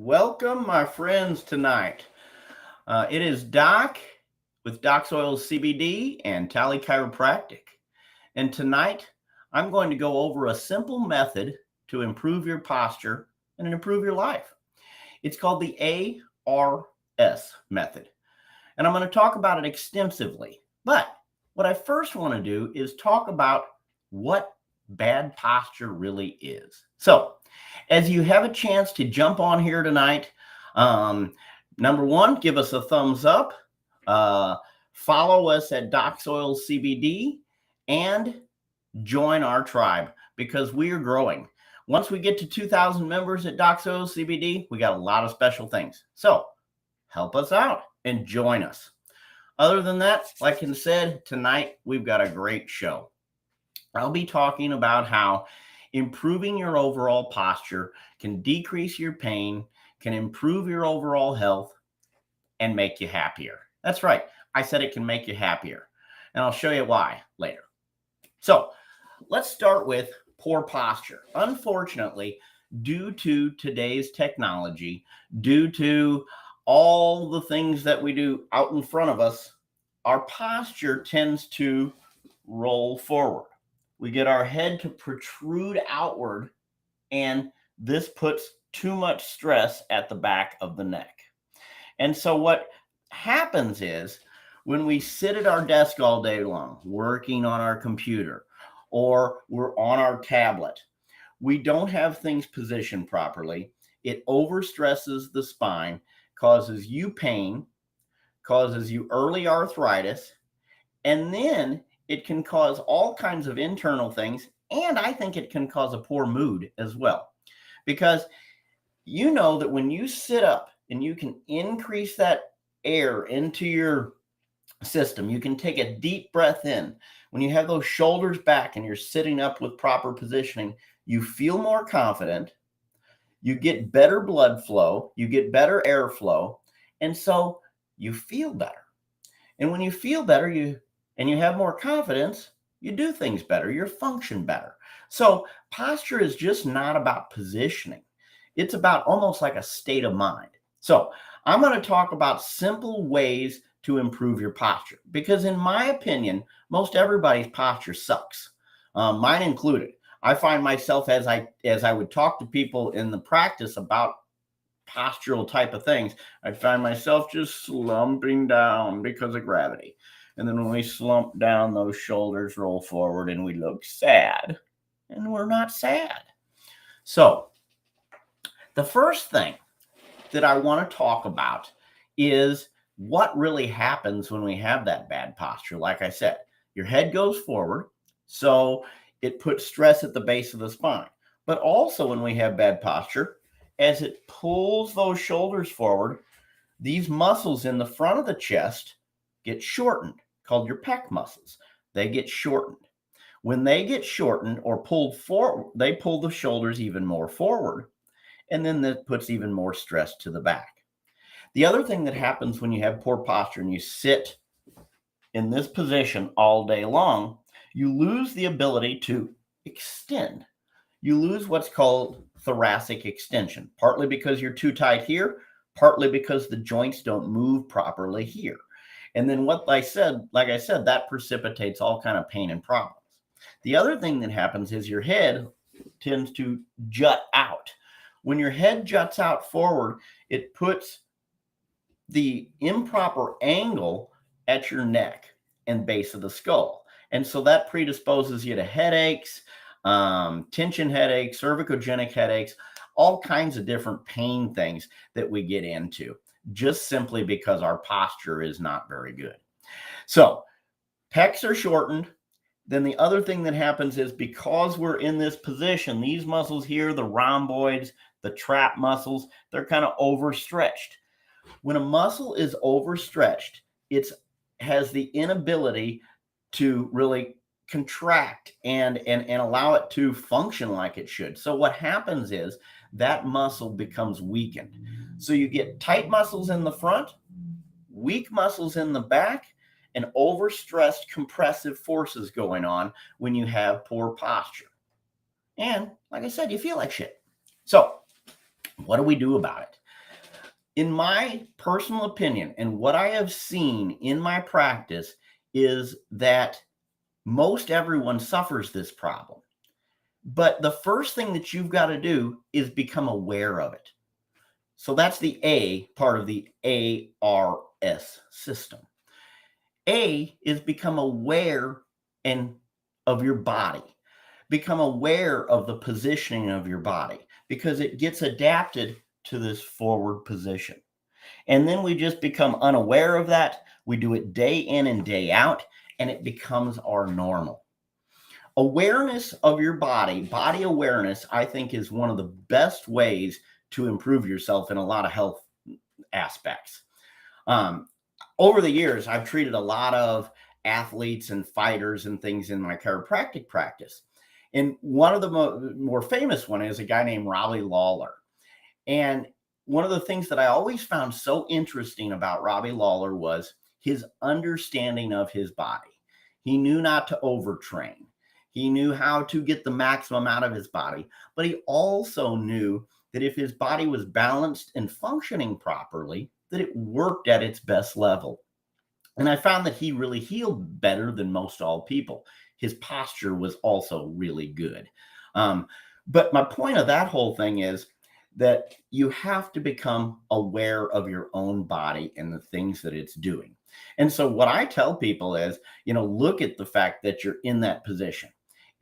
Welcome, my friends, tonight. It is Doc with Doc's Oil CBD and Talley Chiropractic. And tonight, I'm going to go over a simple method to improve your posture and improve your life. It's called the A.S.R method. And I'm going to talk about it extensively. But what I first want to do is talk about what bad posture really is. So, as you have a chance to jump on here tonight, number one, give us a thumbs up. Follow us at Doc's Oil CBD and join our tribe because we are growing. Once we get to 2,000 members at Doc's Oil CBD, we got a lot of special things. So help us out and join us. Other than that, like I said, tonight we've got a great show. I'll be talking about how improving your overall posture can decrease your pain, can improve your overall health, and make you happier. That's right. I said it can make you happier. And I'll show you why later. So let's start with poor posture. Unfortunately, due to today's technology, due to all the things that we do out in front of us, our posture tends to roll forward. We get our head to protrude outward, and this puts too much stress at the back of the neck. And so what happens is when we sit at our desk all day long, working on our computer, or we're on our tablet, we don't have things positioned properly. It overstresses the spine, causes you pain, causes you early arthritis, and then it can cause all kinds of internal things, and I think it can cause a poor mood as well. Because you know that when you sit up and you can increase that air into your system, you can take a deep breath in. When you have those shoulders back and you're sitting up with proper positioning, you feel more confident, you get better blood flow, you get better airflow, and so you feel better. And when you feel better, you have more confidence, you do things better, you function better. So posture is just not about positioning. It's about almost like a state of mind. So I'm going to talk about simple ways to improve your posture because in my opinion, most everybody's posture sucks, mine included. I find myself as I would talk to people in the practice about postural type of things, I'd find myself just slumping down because of gravity. And then when we slump down, those shoulders roll forward and we look sad. And we're not sad. So the first thing that I want to talk about is what really happens when we have that bad posture. Like I said, your head goes forward, so it puts stress at the base of the spine. But also when we have bad posture, as it pulls those shoulders forward, these muscles in the front of the chest get shortened, called your pec muscles. They get shortened. When they get shortened or pulled forward, they pull the shoulders even more forward, and then that puts even more stress to the back. The other thing that happens when you have poor posture and you sit in this position all day long, you lose the ability to extend. You lose what's called thoracic extension, partly because you're too tight here, partly because the joints don't move properly here. And then like I said, that precipitates all kind of pain and problems. The other thing that happens is your head tends to jut out. When your head juts out forward, it puts the improper angle at your neck and base of the skull. And so that predisposes you to headaches, tension headaches, cervicogenic headaches, all kinds of different pain things that we get into just simply because our posture is not very good. So pecs are shortened. Then the other thing that happens is because we're in this position, these muscles here, the rhomboids, the trap muscles, they're kind of overstretched. When a muscle is overstretched, it has the inability to really contract and allow it to function like it should. So what happens is that muscle becomes weakened. So you get tight muscles in the front, weak muscles in the back, and overstressed compressive forces going on when you have poor posture. And like I said, you feel like shit. So what do we do about it? In my personal opinion, and what I have seen in my practice, is that most everyone suffers this problem. But the first thing that you've got to do is become aware of it. So that's the A part of the A.R.S system. A is become aware of your body. Become aware of the positioning of your body, because it gets adapted to this forward position. And then we just become unaware of that. We do it day in and day out, and it becomes our normal. Awareness of your body awareness, I think, is one of the best ways to improve yourself in a lot of health aspects. Over the years, I've treated a lot of athletes and fighters and things in my chiropractic practice. And one of the more famous one is a guy named Robbie Lawler. And one of the things that I always found so interesting about Robbie Lawler was his understanding of his body. He knew not to overtrain. He knew how to get the maximum out of his body, but he also knew that if his body was balanced and functioning properly, that it worked at its best level. And I found that he really healed better than most all people. His posture was also really good. But my point of that whole thing is that you have to become aware of your own body and the things that it's doing. And so what I tell people is, look at the fact that you're in that position.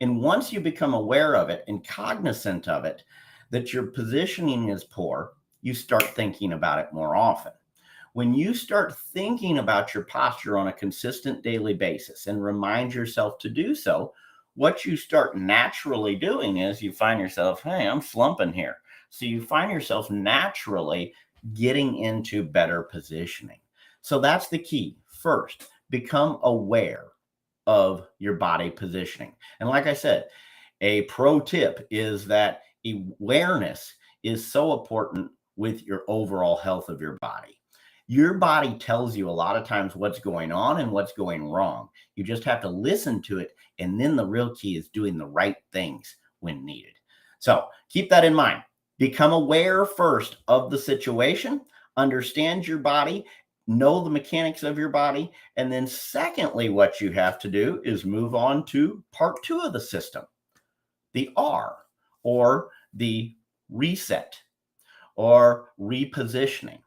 And once you become aware of it and cognizant of it, that your positioning is poor, you start thinking about it more often. When you start thinking about your posture on a consistent daily basis and remind yourself to do so, what you start naturally doing is you find yourself, hey, I'm slumping here. So you find yourself naturally getting into better positioning. So that's the key. First, become aware of your body positioning. And like I said, a pro tip is that awareness is so important with your overall health of your body. Your body tells you a lot of times what's going on and what's going wrong. You just have to listen to it. And then the real key is doing the right things when needed. So keep that in mind. Become aware first of the situation, understand your body, know the mechanics of your body. And then secondly, what you have to do is move on to part 2 of the system, the R, or the reset or repositioning.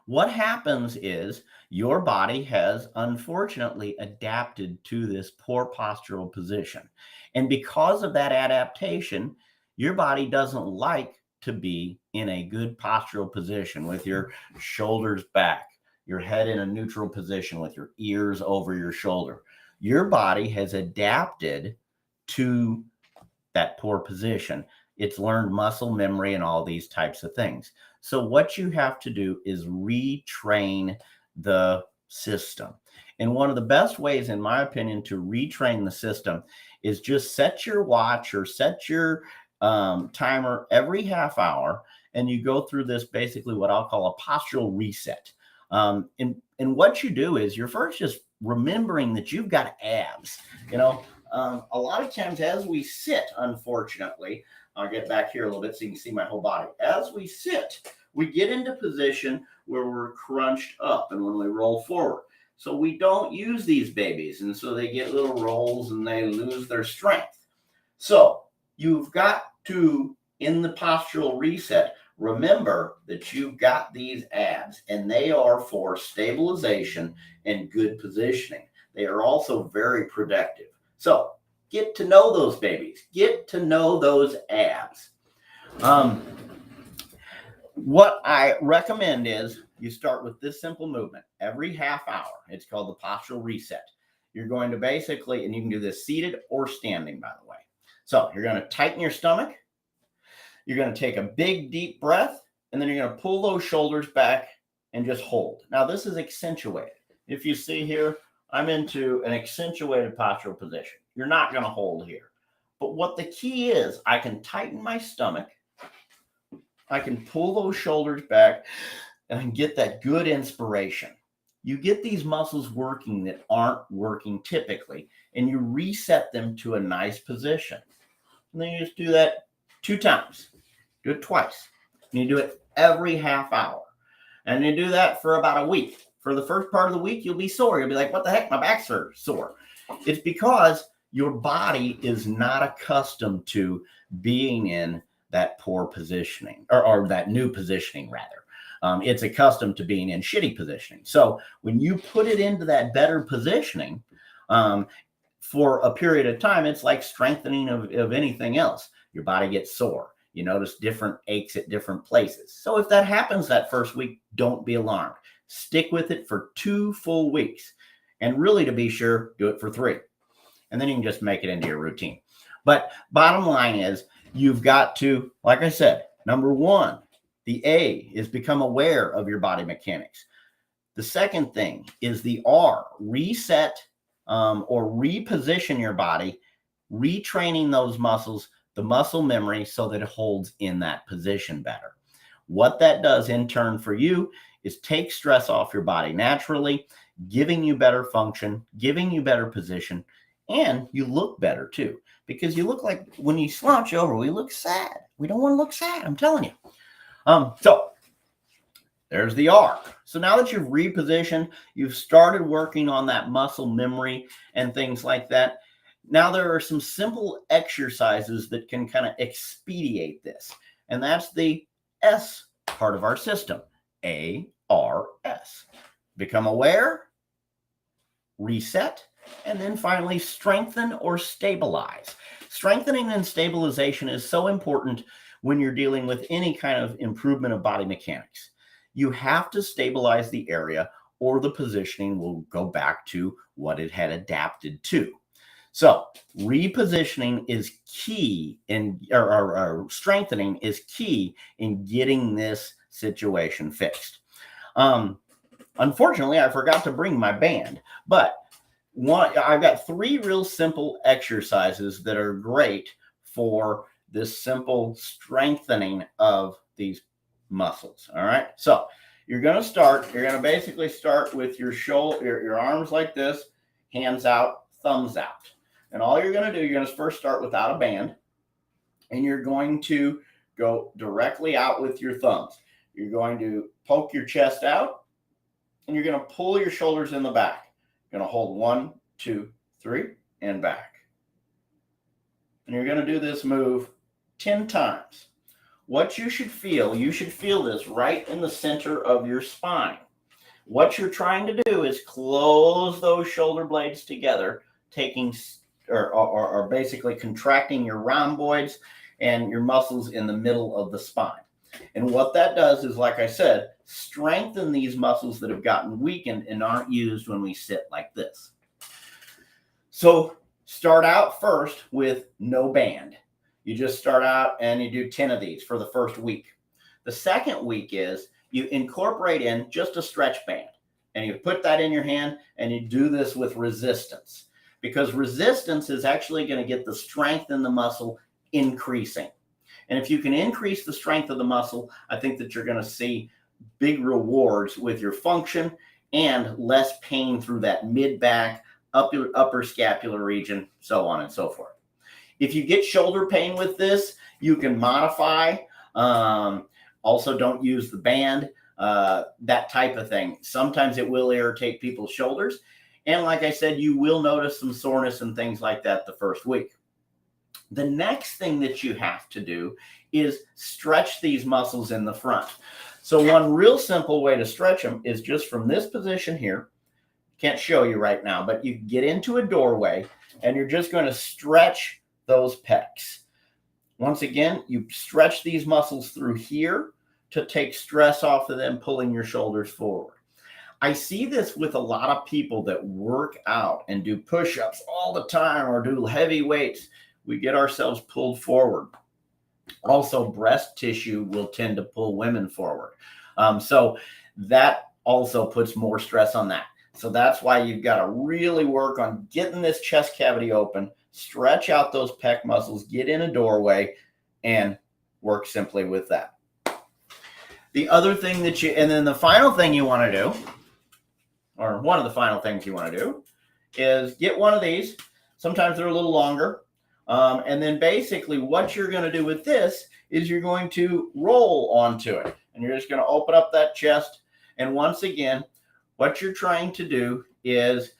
What happens is your body has unfortunately adapted to this poor postural position. And because of that adaptation, your body doesn't like to be in a good postural position with your shoulders back, your head in a neutral position with your ears over your shoulder. Your body has adapted to that poor position. It's learned muscle memory and all these types of things. So what you have to do is retrain the system. And one of the best ways, in my opinion, to retrain the system is just set your watch or set your timer every half hour, and you go through this, basically what I'll call a postural reset. And what you do is you're first just remembering that you've got abs. A lot of times as we sit, unfortunately, I'll get back here a little bit so you can see my whole body. As we sit, we get into position where we're crunched up and when we roll forward. So we don't use these babies. And so they get little rolls and they lose their strength. So you've got to, in the postural reset, remember that you've got these abs and they are for stabilization and good positioning. They are also very protective. So get to know those babies. Get to know those abs. What I recommend is you start with this simple movement every half hour. It's called the postural reset. You're going to basically, and you can do this seated or standing, by the way. So you're going to tighten your stomach. You're going to take a big, deep breath, and then you're going to pull those shoulders back and just hold. Now, this is accentuated. If you see here, I'm into an accentuated postural position. You're not going to hold here. But what the key is, I can tighten my stomach. I can pull those shoulders back and I can get that good inspiration. You get these muscles working that aren't working typically, and you reset them to a nice position. And then you just do that 2 times. Do it twice. And you do it every half hour. And you do that for about a week. For the first part of the week, you'll be sore. You'll be like, what the heck? My back's sore. It's because your body is not accustomed to being in that poor positioning, or that new positioning, rather. It's accustomed to being in shitty positioning. So when you put it into that better positioning for a period of time, it's like strengthening of anything else. Your body gets sore. You notice different aches at different places. So if that happens that first week, don't be alarmed. Stick with it for 2 full weeks. And really, to be sure, do it for 3. And then you can just make it into your routine. But bottom line is, you've got to, like I said, number 1, the A is become aware of your body mechanics. The second thing is the R, reset or reposition your body, retraining those muscles, the muscle memory, so that it holds in that position better. What that does in turn for you is take stress off your body naturally, giving you better function, giving you better position, and you look better too. Because you look like, when you slouch over, we look sad. We don't want to look sad, I'm telling you. So there's the R. So now that you've repositioned, you've started working on that muscle memory and things like that. Now there are some simple exercises that can kind of expedite this. And that's the S part of our system, A-R-S. Become aware, reset, and then finally strengthen or stabilize. Strengthening and stabilization is so important when you're dealing with any kind of improvement of body mechanics. You have to stabilize the area, or the positioning will go back to what it had adapted to. So repositioning is key in, or strengthening is key in getting this situation fixed. Unfortunately, I forgot to bring my band, but I've got 3 real simple exercises that are great for this simple strengthening of these muscles. All right. So you're going to basically start with your shoulder, your arms like this, hands out, thumbs out. And all you're going to do, you're going to first start without a band, and you're going to go directly out with your thumbs. You're going to poke your chest out, and you're going to pull your shoulders in the back. You're going to hold 1, 2, 3, and back. And you're going to do this move 10 times. What you should feel this right in the center of your spine. What you're trying to do is close those shoulder blades together, taking or basically contracting your rhomboids and your muscles in the middle of the spine. And what that does is, like I said, strengthen these muscles that have gotten weakened and aren't used when we sit like this. So start out first with no band. You just start out and you do 10 of these for the first week. The second week is you incorporate in just a stretch band, and you put that in your hand, and you do this with resistance, because resistance is actually going to get the strength in the muscle increasing. And if you can increase the strength of the muscle, I think that you're going to see big rewards with your function and less pain through that mid-back, upper scapular region, so on and so forth. If you get shoulder pain with this, you can modify. Also, don't use the band, that type of thing. Sometimes it will irritate people's shoulders. And like I said, you will notice some soreness and things like that the first week. The next thing that you have to do is stretch these muscles in the front. So one real simple way to stretch them is just from this position here. Can't show you right now, but you get into a doorway and you're just going to stretch those pecs. Once again, you stretch these muscles through here to take stress off of them, pulling your shoulders forward. I see this with a lot of people that work out and do push-ups all the time or do heavy weights. We get ourselves pulled forward. Also, breast tissue will tend to pull women forward. So that also puts more stress on that. So that's why you've got to really work on getting this chest cavity open, stretch out those pec muscles, get in a doorway, and work simply with that. The other thing that and then the final thing you want to do, or one of the final things you want to do, is get one of these. Sometimes they're a little longer. And then basically what you're going to do with this is you're going to roll onto it. And you're just going to open up that chest. And once again, what you're trying to do is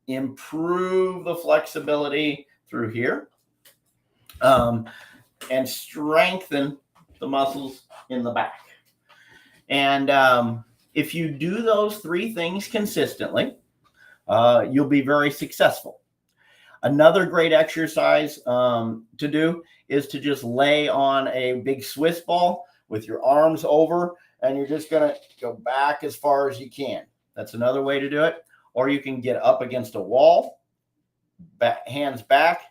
improve the flexibility through here, and strengthen the muscles in the back. And if you do those three things consistently, you'll be very successful. Another great exercise to do is to just lay on a big Swiss ball with your arms over, and you're just going to go back as far as you can. That's another way to do it. Or you can get up against a wall, hands back,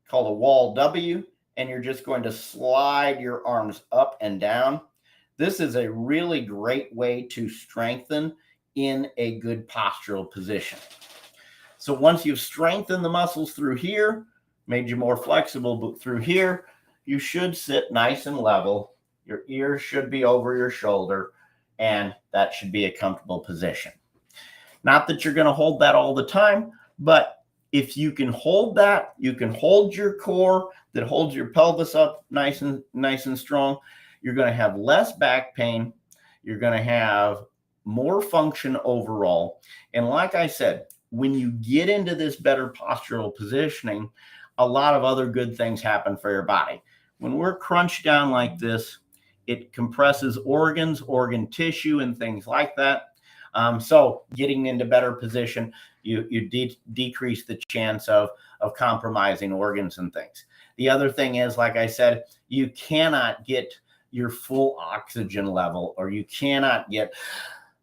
called a wall W, and you're just going to slide your arms up and down. This is a really great way to strengthen in a good postural position. So once you've strengthened the muscles through here, made you more flexible, but through here, you should sit nice and level. Your ears should be over your shoulder, and that should be a comfortable position. Not that you're going to hold that all the time, but if you can hold that, you can hold your core that holds your pelvis up nice and strong. You're going to have less back pain. You're going to have more function overall. And like I said, when you get into this better postural positioning, a lot of other good things happen for your body. When we're crunched down like this, it compresses organs, organ tissue, and things like that. So getting into better position, you decrease the chance of compromising organs and things. The other thing is, like I said, you cannot get your full oxygen level, or you cannot get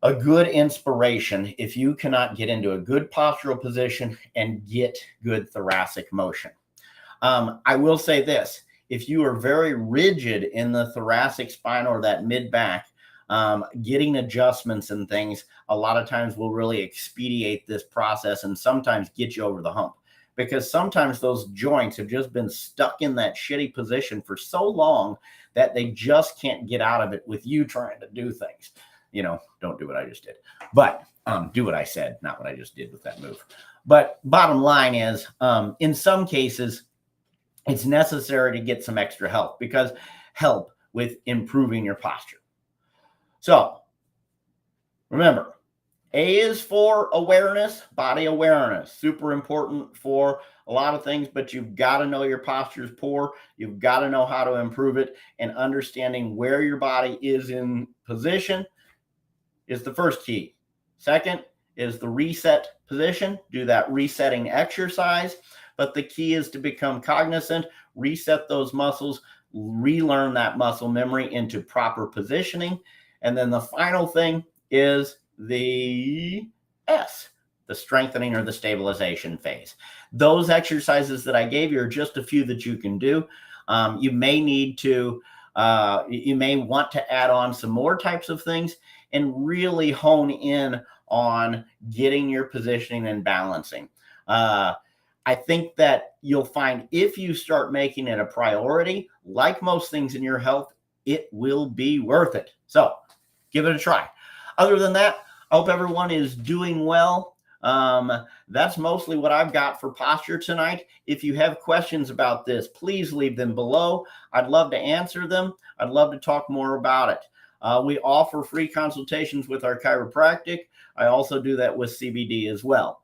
a good inspiration if you cannot get into a good postural position and get good thoracic motion. I will say this: if you are very rigid in the thoracic spine or that mid back, getting adjustments and things a lot of times will really expedite this process and sometimes get you over the hump, because sometimes those joints have just been stuck in that shitty position for so long that they just can't get out of it with you trying to do things. You know, don't do what I just did, but do what I said, not what I just did with that move. But bottom line is, in some cases, it's necessary to get some extra help with improving your posture. So remember, A is for awareness, body awareness, super important for a lot of things, but you've got to know your posture is poor. You've got to know how to improve it, and understanding where your body is in position is the first key. Second is the reset position. Do that resetting exercise. But the key is to become cognizant, reset those muscles, relearn that muscle memory into proper positioning. And then the final thing is the S, the strengthening or the stabilization phase. Those exercises that I gave you are just a few that you can do. You may need to, you may want to add on some more types of things and really hone in on getting your positioning and balancing. I think that you'll find if you start making it a priority, like most things in your health, it will be worth it. So give it a try. Other than that, I hope everyone is doing well. That's mostly what I've got for posture tonight. If you have questions about this, please leave them below. I'd love to answer them. I'd love to talk more about it. We offer free consultations with our chiropractic. I also do that with CBD as well.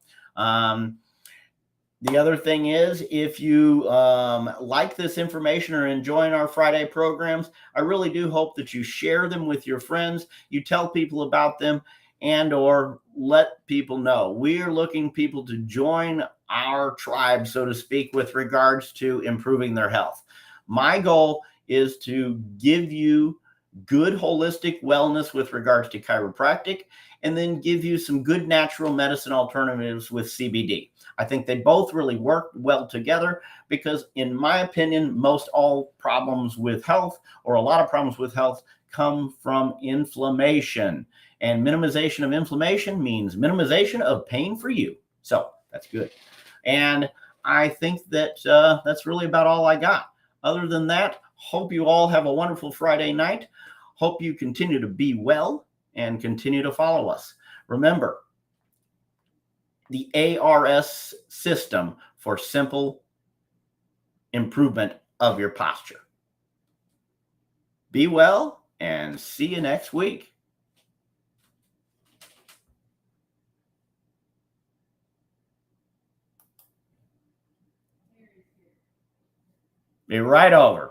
The other thing is, if you like this information or enjoying our Friday programs, I really do hope that you share them with your friends. You tell people about them, and or let people know. We are looking people to join our tribe, so to speak, with regards to improving their health. My goal is to give you good holistic wellness with regards to chiropractic, and then give you some good natural medicine alternatives with CBD. I think they both really work well together because, in my opinion, most all problems with health, or a lot of problems with health, come from inflammation. And minimization of inflammation means minimization of pain for you. So that's good. And I think that that's really about all I got. Other than that, hope you all have a wonderful Friday night. Hope you continue to be well and continue to follow us. Remember, the A.S.R system for simple improvement of your posture. Be well and see you next week. Be right over.